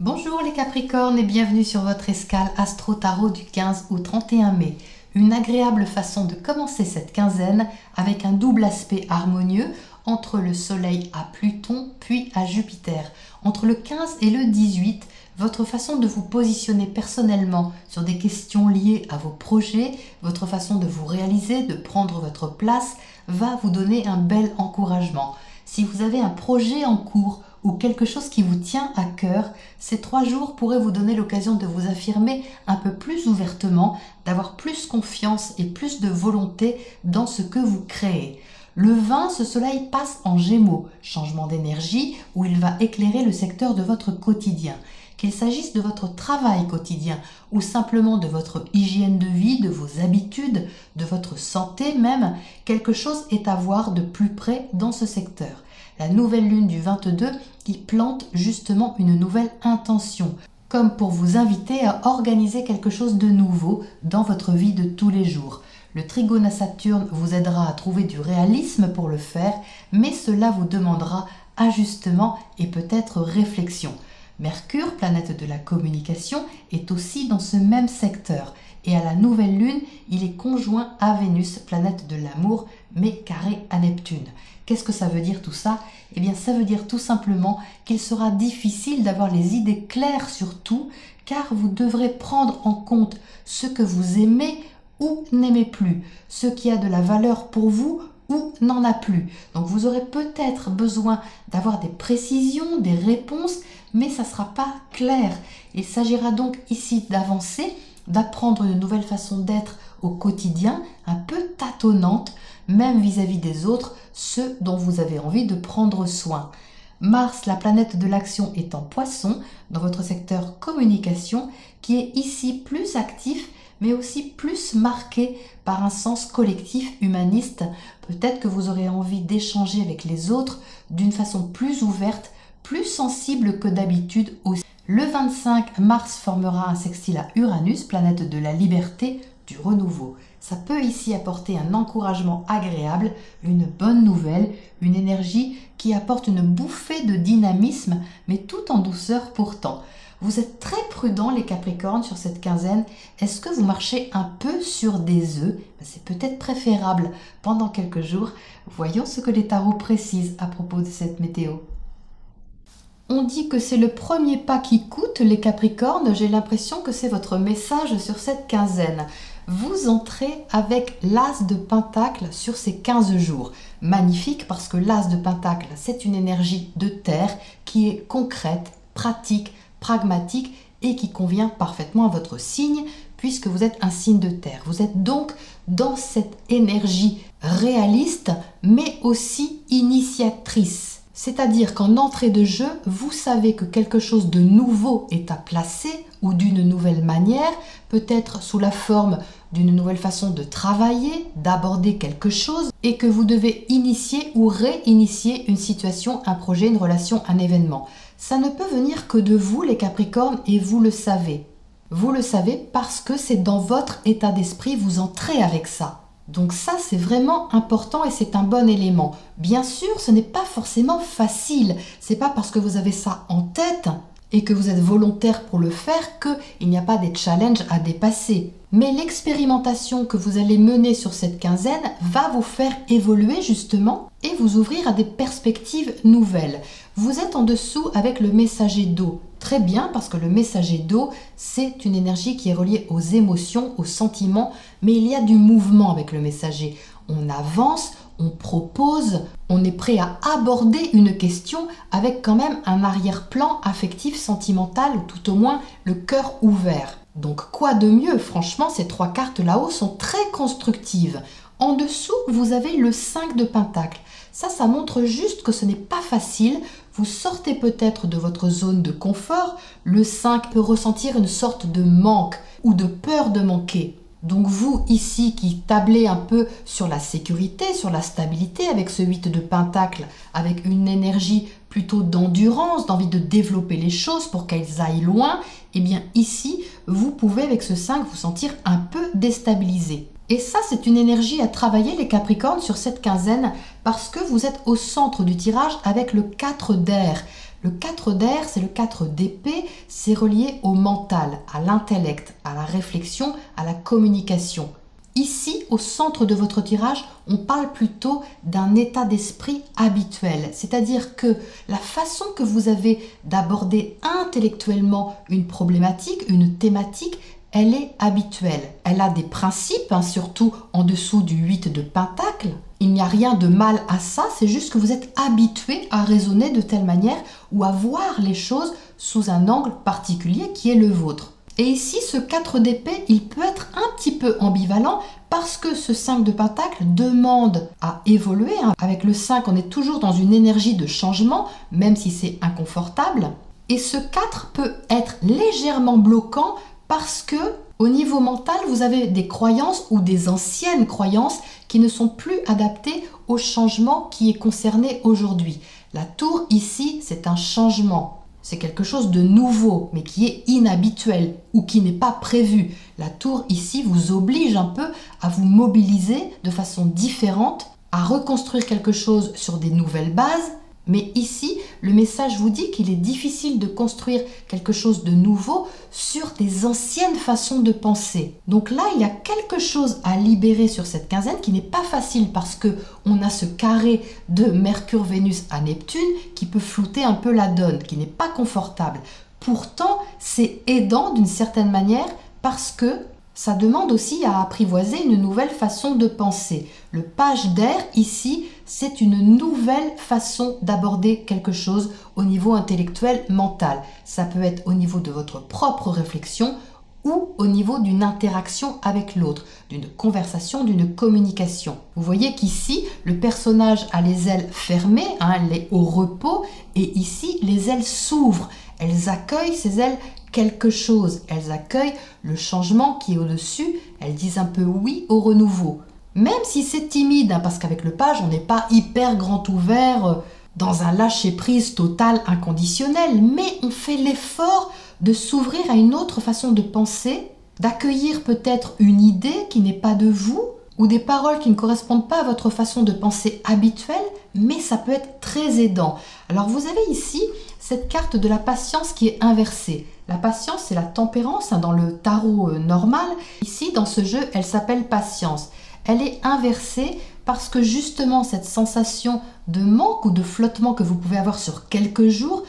Bonjour les Capricornes et bienvenue sur votre escale Astro Tarot du 15 au 31 mai. Une agréable façon de commencer cette quinzaine avec un double aspect harmonieux entre le Soleil à Pluton puis à Jupiter. Entre le 15 et le 18, votre façon de vous positionner personnellement sur des questions liées à vos projets, votre façon de vous réaliser, de prendre votre place, va vous donner un bel encouragement. Si vous avez un projet en cours ou quelque chose qui vous tient à cœur, ces 3 jours pourraient vous donner l'occasion de vous affirmer un peu plus ouvertement, d'avoir plus confiance et plus de volonté dans ce que vous créez. Le 20, ce soleil passe en Gémeaux, changement d'énergie où il va éclairer le secteur de votre quotidien. Qu'il s'agisse de votre travail quotidien ou simplement de votre hygiène de vie, de vos habitudes, de votre santé même, quelque chose est à voir de plus près dans ce secteur. La nouvelle lune du 22 y plante justement une nouvelle intention, comme pour vous inviter à organiser quelque chose de nouveau dans votre vie de tous les jours. Le trigone à Saturne vous aidera à trouver du réalisme pour le faire, mais cela vous demandera ajustement et peut-être réflexion. Mercure, planète de la communication, est aussi dans ce même secteur. Et à la nouvelle lune, il est conjoint à Vénus, planète de l'amour, mais carré à Neptune. Qu'est-ce que ça veut dire tout ça? Eh bien, ça veut dire tout simplement qu'il sera difficile d'avoir les idées claires sur tout, car vous devrez prendre en compte ce que vous aimez ou n'aimez plus, ce qui a de la valeur pour vous ou n'en a plus. Donc vous aurez peut-être besoin d'avoir des précisions, des réponses, mais ça ne sera pas clair. Il s'agira donc ici d'avancer, d'apprendre une nouvelle façon d'être au quotidien, un peu tâtonnante, même vis-à-vis des autres, ceux dont vous avez envie de prendre soin. Mars, la planète de l'action, est en Poisson, dans votre secteur communication, qui est ici plus actif, mais aussi plus marqué par un sens collectif humaniste. Peut-être que vous aurez envie d'échanger avec les autres d'une façon plus ouverte, plus sensible que d'habitude aussi. Le 25, Mars formera un sextile à Uranus, planète de la liberté, du renouveau. Ça peut ici apporter un encouragement agréable, une bonne nouvelle, une énergie qui apporte une bouffée de dynamisme, mais tout en douceur pourtant. Vous êtes très prudents les Capricornes sur cette quinzaine. Est-ce que vous marchez un peu sur des œufs? C'est peut-être préférable pendant quelques jours. Voyons ce que les tarots précisent à propos de cette météo. On dit que c'est le premier pas qui coûte, les Capricornes. J'ai l'impression que c'est votre message sur cette quinzaine. Vous entrez avec l'As de Pentacle sur ces 15 jours. Magnifique parce que l'As de Pentacle, c'est une énergie de terre qui est concrète, pratique, pragmatique et qui convient parfaitement à votre signe puisque vous êtes un signe de terre. Vous êtes donc dans cette énergie réaliste mais aussi initiatrice. C'est-à-dire qu'en entrée de jeu, vous savez que quelque chose de nouveau est à placer ou d'une nouvelle manière, peut-être sous la forme d'une nouvelle façon de travailler, d'aborder quelque chose, et que vous devez initier ou réinitier une situation, un projet, une relation, un événement. Ça ne peut venir que de vous, les Capricornes, et vous le savez. Vous le savez parce que c'est dans votre état d'esprit, vous entrez avec ça. Donc ça, c'est vraiment important et c'est un bon élément. Bien sûr, ce n'est pas forcément facile. C'est pas parce que vous avez ça en tête et que vous êtes volontaire pour le faire qu'il n'y a pas des challenges à dépasser. Mais l'expérimentation que vous allez mener sur cette quinzaine va vous faire évoluer justement et vous ouvrir à des perspectives nouvelles. Vous êtes en dessous avec le messager d'eau. Très bien, parce que le messager d'eau, c'est une énergie qui est reliée aux émotions, aux sentiments, mais il y a du mouvement avec le messager. On avance, on propose, on est prêt à aborder une question avec quand même un arrière-plan affectif, sentimental, ou tout au moins le cœur ouvert. Donc quoi de mieux? Franchement, ces 3 cartes là-haut sont très constructives. En dessous, vous avez le 5 de Pentacle. Ça montre juste que ce n'est pas facile. Vous sortez peut-être de votre zone de confort. Le 5 peut ressentir une sorte de manque ou de peur de manquer. Donc vous, ici, qui tablez un peu sur la sécurité, sur la stabilité avec ce 8 de Pentacle, avec une énergie plutôt d'endurance, d'envie de développer les choses pour qu'elles aillent loin, eh bien ici, vous pouvez avec ce 5 vous sentir un peu déstabilisé. Et ça, c'est une énergie à travailler, les Capricornes, sur cette quinzaine, parce que vous êtes au centre du tirage avec le 4 d'air. Le 4 d'air, c'est le 4 d'épée, c'est relié au mental, à l'intellect, à la réflexion, à la communication. Ici, au centre de votre tirage, on parle plutôt d'un état d'esprit habituel, c'est-à-dire que la façon que vous avez d'aborder intellectuellement une problématique, une thématique, elle est habituelle. Elle a des principes, surtout en dessous du 8 de Pentacle. Il n'y a rien de mal à ça, c'est juste que vous êtes habitué à raisonner de telle manière ou à voir les choses sous un angle particulier qui est le vôtre. Et ici, ce 4 d'épée, il peut être un petit peu ambivalent parce que ce 5 de Pentacle demande à évoluer. Avec le 5, on est toujours dans une énergie de changement, même si c'est inconfortable. Et ce 4 peut être légèrement bloquant parce que au niveau mental, vous avez des croyances ou des anciennes croyances qui ne sont plus adaptées au changement qui est concerné aujourd'hui. La tour ici, c'est un changement. C'est quelque chose de nouveau, mais qui est inhabituel ou qui n'est pas prévu. La tour ici vous oblige un peu à vous mobiliser de façon différente, à reconstruire quelque chose sur des nouvelles bases. Mais ici, le message vous dit qu'il est difficile de construire quelque chose de nouveau sur des anciennes façons de penser. Donc là, il y a quelque chose à libérer sur cette quinzaine qui n'est pas facile parce que on a ce carré de Mercure, Vénus à Neptune qui peut flouter un peu la donne, qui n'est pas confortable. Pourtant, c'est aidant d'une certaine manière parce que ça demande aussi à apprivoiser une nouvelle façon de penser. Le page d'air, ici, c'est une nouvelle façon d'aborder quelque chose au niveau intellectuel, mental. Ça peut être au niveau de votre propre réflexion ou au niveau d'une interaction avec l'autre, d'une conversation, d'une communication. Vous voyez qu'ici, le personnage a les ailes fermées, elle est au repos, et ici, les ailes s'ouvrent. Elles accueillent ces ailes quelque chose. Elles accueillent le changement qui est au-dessus. Elles disent un peu oui au renouveau. Même si c'est timide, parce qu'avec le page, on n'est pas hyper grand ouvert dans un lâcher-prise total inconditionnel, mais on fait l'effort de s'ouvrir à une autre façon de penser, d'accueillir peut-être une idée qui n'est pas de vous, ou des paroles qui ne correspondent pas à votre façon de penser habituelle, mais ça peut être très aidant. Alors vous avez ici cette carte de la patience qui est inversée. La patience, c'est la tempérance dans le tarot normal. Ici, dans ce jeu, elle s'appelle patience. Elle est inversée parce que justement, cette sensation de manque ou de flottement que vous pouvez avoir sur quelques jours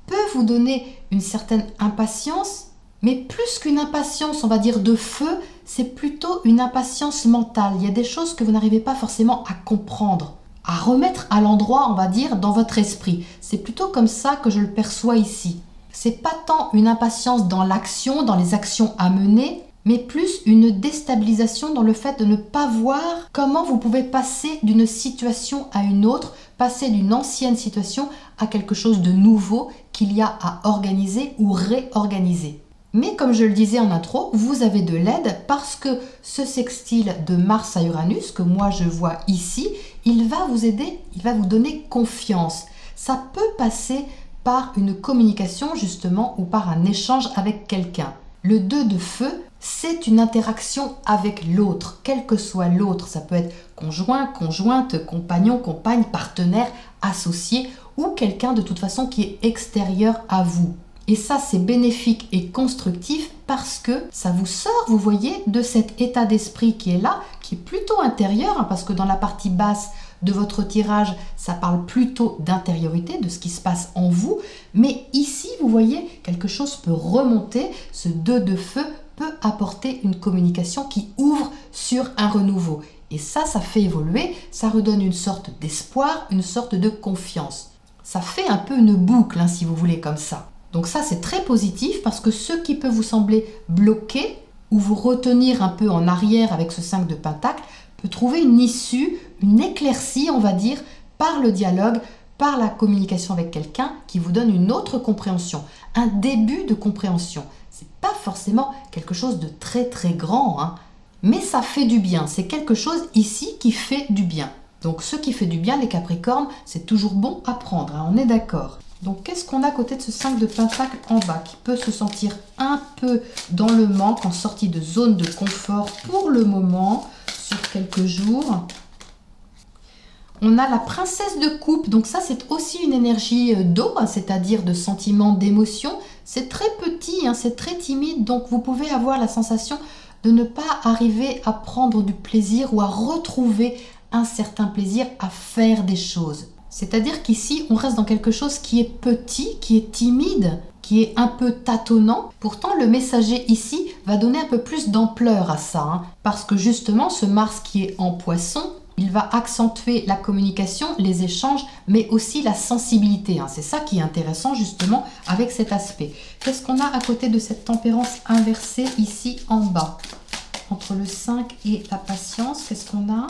peut vous donner une certaine impatience, mais plus qu'une impatience, on va dire, de feu, c'est plutôt une impatience mentale. Il y a des choses que vous n'arrivez pas forcément à comprendre, à remettre à l'endroit, on va dire, dans votre esprit. C'est plutôt comme ça que je le perçois ici. C'est pas tant une impatience dans l'action, dans les actions à mener, mais plus une déstabilisation dans le fait de ne pas voir comment vous pouvez passer d'une situation à une autre, passer d'une ancienne situation à quelque chose de nouveau qu'il y a à organiser ou réorganiser. Mais comme je le disais en intro, vous avez de l'aide parce que ce sextile de Mars à Uranus, que moi je vois ici, il va vous aider, il va vous donner confiance. Ça peut passer par une communication justement ou par un échange avec quelqu'un. Le 2 de feu, c'est une interaction avec l'autre, quel que soit l'autre. Ça peut être conjoint, conjointe, compagnon, compagne, partenaire, associé ou quelqu'un de toute façon qui est extérieur à vous. Et ça, c'est bénéfique et constructif parce que ça vous sort, vous voyez, de cet état d'esprit qui est là, qui est plutôt intérieur, parce que dans la partie basse de votre tirage, ça parle plutôt d'intériorité, de ce qui se passe en vous. Mais ici, vous voyez, quelque chose peut remonter. Ce 2 de feu peut apporter une communication qui ouvre sur un renouveau. Et ça fait évoluer, ça redonne une sorte d'espoir, une sorte de confiance. Ça fait un peu une boucle, si vous voulez, comme ça. Donc ça, c'est très positif parce que ce qui peut vous sembler bloqué ou vous retenir un peu en arrière avec ce 5 de Pentacle peut trouver une issue, une éclaircie, on va dire, par le dialogue, par la communication avec quelqu'un qui vous donne une autre compréhension, un début de compréhension. C'est pas forcément quelque chose de très très grand, mais ça fait du bien. C'est quelque chose ici qui fait du bien. Donc ce qui fait du bien, les Capricornes, c'est toujours bon à prendre, on est d'accord. Donc, qu'est-ce qu'on a à côté de ce 5 de Pentacle en bas qui peut se sentir un peu dans le manque, en sortie de zone de confort pour le moment, sur quelques jours. On a la princesse de coupe, donc ça c'est aussi une énergie d'eau, hein, c'est-à-dire de sentiments, d'émotions. C'est très petit, hein, c'est très timide, donc vous pouvez avoir la sensation de ne pas arriver à prendre du plaisir ou à retrouver un certain plaisir à faire des choses. C'est-à-dire qu'ici, on reste dans quelque chose qui est petit, qui est timide, qui est un peu tâtonnant. Pourtant, le messager ici va donner un peu plus d'ampleur à ça, hein, parce que justement, ce Mars qui est en Poisson, il va accentuer la communication, les échanges, mais aussi la sensibilité. Hein. C'est ça qui est intéressant justement avec cet aspect. Qu'est-ce qu'on a à côté de cette tempérance inversée ici en bas? Entre le 5 et la patience, qu'est-ce qu'on a?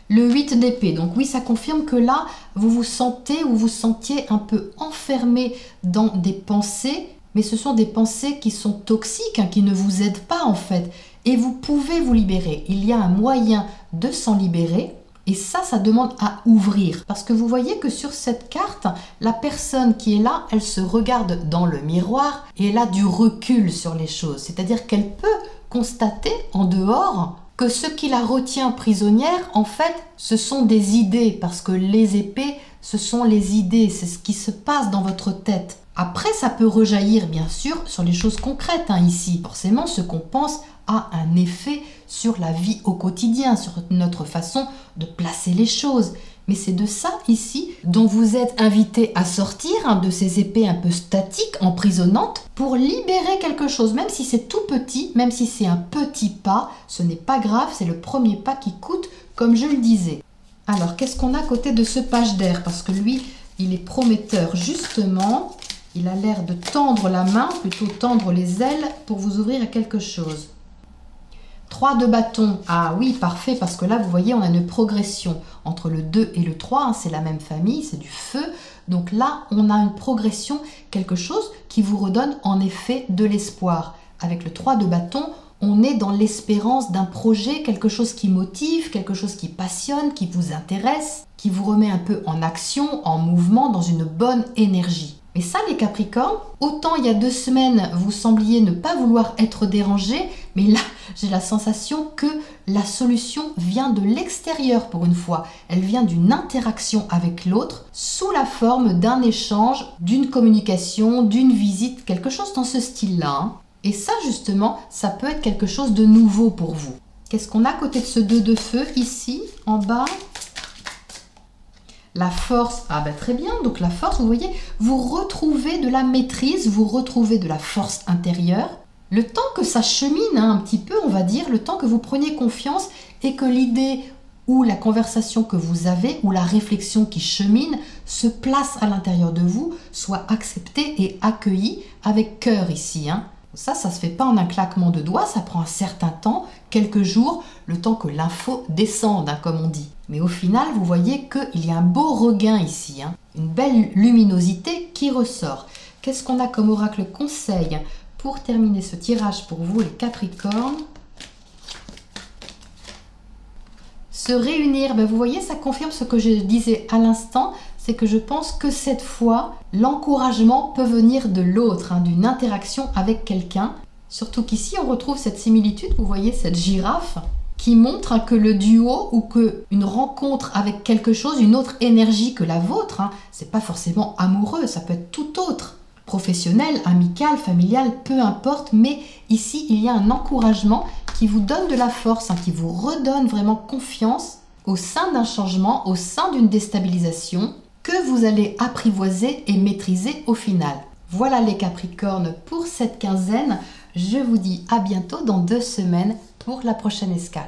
Le 8 d'épée. Donc oui, ça confirme que là, vous vous sentez ou vous sentiez un peu enfermé dans des pensées, mais ce sont des pensées qui sont toxiques, hein, qui ne vous aident pas en fait. Et vous pouvez vous libérer. Il y a un moyen de s'en libérer. Et ça demande à ouvrir. Parce que vous voyez que sur cette carte, la personne qui est là, elle se regarde dans le miroir et elle a du recul sur les choses. C'est-à-dire qu'elle peut constater en dehors que ce qui la retient prisonnière, en fait, ce sont des idées. Parce que les épées, ce sont les idées. C'est ce qui se passe dans votre tête. Après, ça peut rejaillir, bien sûr, sur les choses concrètes, hein, ici. Forcément, ce qu'on pense a un effet sur la vie au quotidien, sur notre façon de placer les choses. Mais c'est de ça, ici, dont vous êtes invité à sortir, hein, de ces épées un peu statiques, emprisonnantes, pour libérer quelque chose. Même si c'est tout petit, même si c'est un petit pas, ce n'est pas grave, c'est le premier pas qui coûte, comme je le disais. Alors, qu'est-ce qu'on a à côté de ce page d'air? Parce que lui, il est prometteur, justement. Il a l'air de tendre la main, plutôt tendre les ailes, pour vous ouvrir à quelque chose. 3 de bâton, ah oui, parfait, parce que là, vous voyez, on a une progression entre le 2 et le 3, hein, c'est la même famille, c'est du feu. Donc là, on a une progression, quelque chose qui vous redonne en effet de l'espoir. Avec le 3 de bâton, on est dans l'espérance d'un projet, quelque chose qui motive, quelque chose qui passionne, qui vous intéresse, qui vous remet un peu en action, en mouvement, dans une bonne énergie. Et ça, les Capricornes, autant il y a 2 semaines, vous sembliez ne pas vouloir être dérangé, mais là, j'ai la sensation que la solution vient de l'extérieur pour une fois. Elle vient d'une interaction avec l'autre, sous la forme d'un échange, d'une communication, d'une visite, quelque chose dans ce style-là. Hein. Et ça, justement, ça peut être quelque chose de nouveau pour vous. Qu'est-ce qu'on a à côté de ce 2 de feu, ici, en bas ? La force, ah bah très bien, donc la force, vous voyez, vous retrouvez de la maîtrise, vous retrouvez de la force intérieure. Le temps que ça chemine, hein, un petit peu, on va dire, le temps que vous preniez confiance et que l'idée ou la conversation que vous avez ou la réflexion qui chemine se place à l'intérieur de vous, soit acceptée et accueillie avec cœur ici. Hein. Ça se fait pas en un claquement de doigts, ça prend un certain temps, quelques jours, le temps que l'info descende, hein, comme on dit. Mais au final, vous voyez qu'il y a un beau regain ici, hein, une belle luminosité qui ressort. Qu'est-ce qu'on a comme oracle conseil pour terminer ce tirage pour vous, les Capricornes? Se réunir, ben vous voyez, ça confirme ce que je disais à l'instant, c'est que je pense que cette fois, l'encouragement peut venir de l'autre, hein, d'une interaction avec quelqu'un. Surtout qu'ici, on retrouve cette similitude, vous voyez, cette girafe, qui montre, hein, que le duo ou qu'une rencontre avec quelque chose, une autre énergie que la vôtre, hein, c'est pas forcément amoureux, ça peut être tout autre. Professionnel, amical, familial, peu importe, mais ici, il y a un encouragement qui vous donne de la force, hein, qui vous redonne vraiment confiance au sein d'un changement, au sein d'une déstabilisation, que vous allez apprivoiser et maîtriser au final. Voilà les Capricornes pour cette quinzaine. Je vous dis à bientôt dans 2 semaines pour la prochaine escale.